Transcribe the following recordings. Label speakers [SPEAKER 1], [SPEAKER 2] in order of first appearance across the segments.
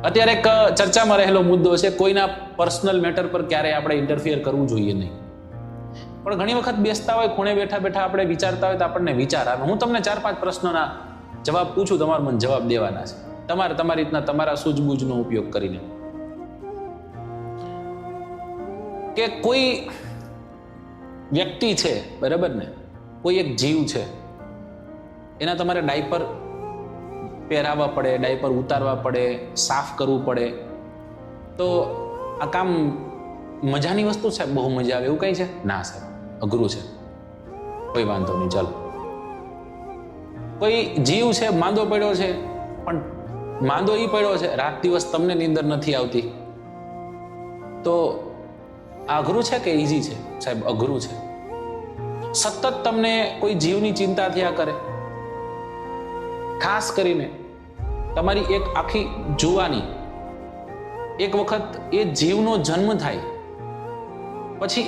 [SPEAKER 1] અત્યારે એક ચર્ચામાં રહેલો મુદ્દો છે, કોઈના પર્સનલ મેટર પર ક્યારેય આપણે ઇન્ટરફિયર કરવું જોઈએ નહીં. પણ ઘણી વખત બેસતા હોય, ખૂણે બેઠા બેઠા આપણે વિચારતા હોય તો આપણને વિચાર આવે. હું તમને 4-5 પ્રશ્નોના જવાબ પૂછું, તમારે મને જવાબ દેવાના છે. તમારે તમારી રીતના તમારા સૂઝબૂઝનો ઉપયોગ કરીને. કે કોઈ વ્યક્તિ છે, બરાબર ને, કોઈ એક જીવ છે, એના તમારે ડાયપર પહેરાવવા પડે, ડાયપર ઉતારવા પડે, સાફ કરવું પડે, તો આ કામ મજાની વસ્તુ છે? બહુ મજા આવે એવું કઈ છે? ના સાહેબ, અઘરું છે. કોઈ વાંધો નહીં, ચાલો. કોઈ જીવ છે, માંદો પડ્યો છે, પણ માંદો ઈ પડ્યો છે, રાત દિવસ તમને નીંદર નથી આવતી, તો આ અઘરું છે કે ઈઝી છે? સાહેબ, અઘરું છે. સતત તમને કોઈ જીવની ચિંતા થયા કરે, ખાસ કરીને તમારી એક આખી જુવાની, એક વખત એ જીવનો જન્મ થાય પછી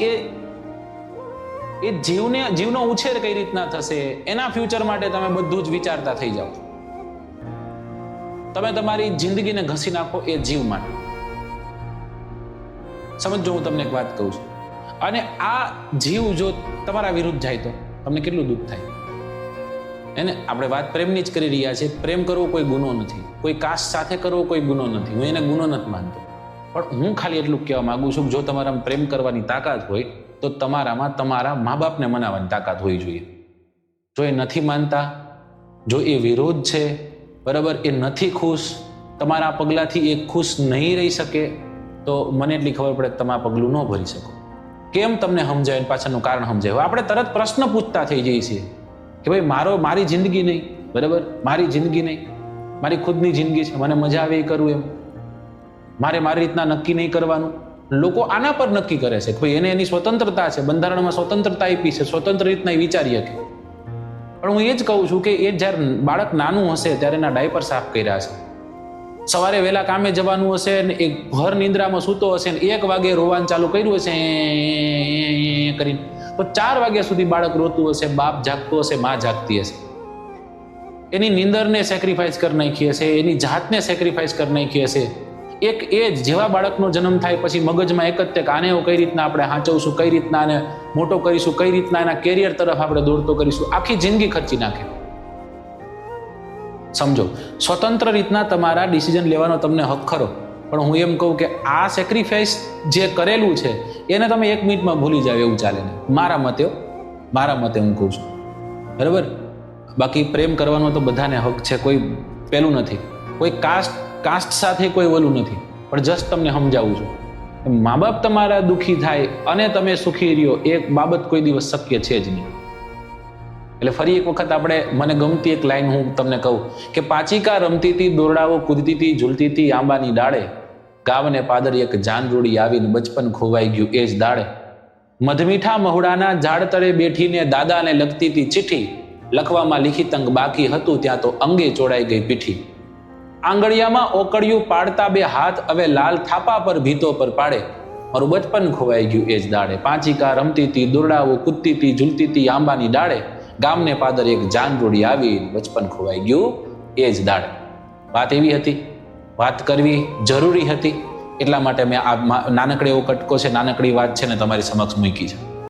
[SPEAKER 1] એ જીવનો ઉછેર કઈ રીતના થશે, એના ફ્યુચર માટે તમે બધું જ વિચારતા થઈ જાઓ. તમે તમારી જિંદગીને ઘસી નાખો એ જીવ માટે. સમજો, હું તમને એક વાત કહું છું. અને આ જીવ જો તમારા વિરુદ્ધ જાય તો તમને કેટલું દુઃખ થાય. એને આપણે વાત પ્રેમની જ કરી રહ્યા છીએ. પ્રેમ કરવો કોઈ ગુનો નથી, કોઈ કાસ્ટ સાથે કરવો કોઈ ગુનો નથી, હું એને ગુનો નથી માનતો. પણ હું ખાલી એટલું કહેવા માંગુ છું કે જો તમારામાં પ્રેમ કરવાની તાકાત હોય તો તમારામાં તમારા મા બાપને મનાવવાની તાકાત હોવી જોઈએ. જો એ નથી માનતા, જો એ વિરોધ છે, બરાબર, એ નથી ખુશ, તમારા પગલાથી એ ખુશ નહીં રહી શકે, તો મને એટલી ખબર પડે કે તમે આ પગલું ન ભરી શકો. કેમ તમને સમજાય, પાછળનું કારણ સમજાય. આપણે તરત પ્રશ્ન પૂછતા થઈ જઈએ છીએ કે ભાઈ મારી જિંદગી નહીં, બરાબર, મારી જિંદગી નહીં, મારી ખુદની જિંદગી છે, મને મજા આવે એ કરવું, એમ મારે મારી રીતના નક્કી નહીં કરવાનું. લોકો આના પર નક્કી કરે છે કે ભાઈ એને એની સ્વતંત્રતા છે, બંધારણમાં સ્વતંત્રતા આપી છે, સ્વતંત્ર રીતના એ વિચારી શકે. પણ હું એ જ કહું છું કે એ જ્યારે બાળક નાનું હશે ત્યારે એના ડાયપર સાફ કર્યા છે, સવારે વહેલા કામે જવાનું હશે ને એક ભર નિંદ્રામાં સૂતો હશે ને 1 વાગે રોવાનું ચાલુ કર્યું હશે કરીને, તો 4 વાગ્યા સુધી બાળક રોતું હશે, બાપ જાગતો હશે, માં જાગતી હશે. એની નીંદરને સેક્રિફાઈસ કરી નાખી હશે, એની જાતને સેક્રિફાઈસ કરી નાખી હશે. એક એ જેવા બાળકનો જન્મ થાય પછી મગજમાં એક જ તે કે આને કઈ રીતના આપણે સાચવશું, કઈ રીતના આને મોટો કરીશું, કઈ રીતના એના કેરિયર તરફ આપણે દોડતો કરીશું, આખી જિંદગી ખર્ચી નાખે. સમજો, સ્વતંત્ર રીતના તમારા ડિસિઝન લેવાનો તમને હક ખરો, પણ હું એમ કહું કે આ સેક્રિફાઈસ જે કરેલું છે એને તમે 1 મિનિટમાં ભૂલી જાવ એવું ચાલે નહીં. મારા મતે હું કહું છું, બરાબર. બાકી પ્રેમ કરવાનો તો બધાને હક છે, કોઈ પેલું નથી, કોઈ કાસ્ટ સાથે કોઈ ઓલું નથી. પણ જસ્ટ તમને સમજાવું છું, મા બાપ તમારા દુઃખી થાય અને તમે સુખી રહ્યો એ બાબત કોઈ દિવસ શક્ય છે જ નહીં. એટલે ફરી એક વખત મને ગમતી એક લાઈન હું તમને કહું કે પાચિકા રમતી હતી, દોરડાઓ કૂદતી હતી, ઝૂલતી હતી આંબાની ડાળે, ગાવને પાદર એક જાનરૂડી આવીને બચપન ખોવાઈ ગયું એ જ દાડે. મધમીઠા મહુડાના ઝાડ તળે બેઠીને દાદાને લખતી હતી ચિઠ્ઠી, લખવામાં લિખિત અંગ બાકી હતું ત્યાં તો અંગે ચોડાઈ ગઈ પીઠી. આંગળિયામાં ઓકળિયું પાડતા 2 હાથ હવે લાલ થાપા પર ભીતો પર પાડે, મારું બચપન ખોવાઈ ગયું એ જ દાડે. પાચિકા રમતી હતી, દોરડાઓ કૂદતી હતી, ઝૂલતી હતી આંબાની ડાળે, ગામને પાદર એક જાનરૂડી આવી બચપન ખોવાઈ ગયું એ જ દાડે. વાત એવી હતી, વાત કરવી જરૂરી હતી, એટલા માટે મેં આ નાનકડી એવો કટકો છે, નાનકડી વાત છે ને તમારી સમક્ષ મૂકી છે.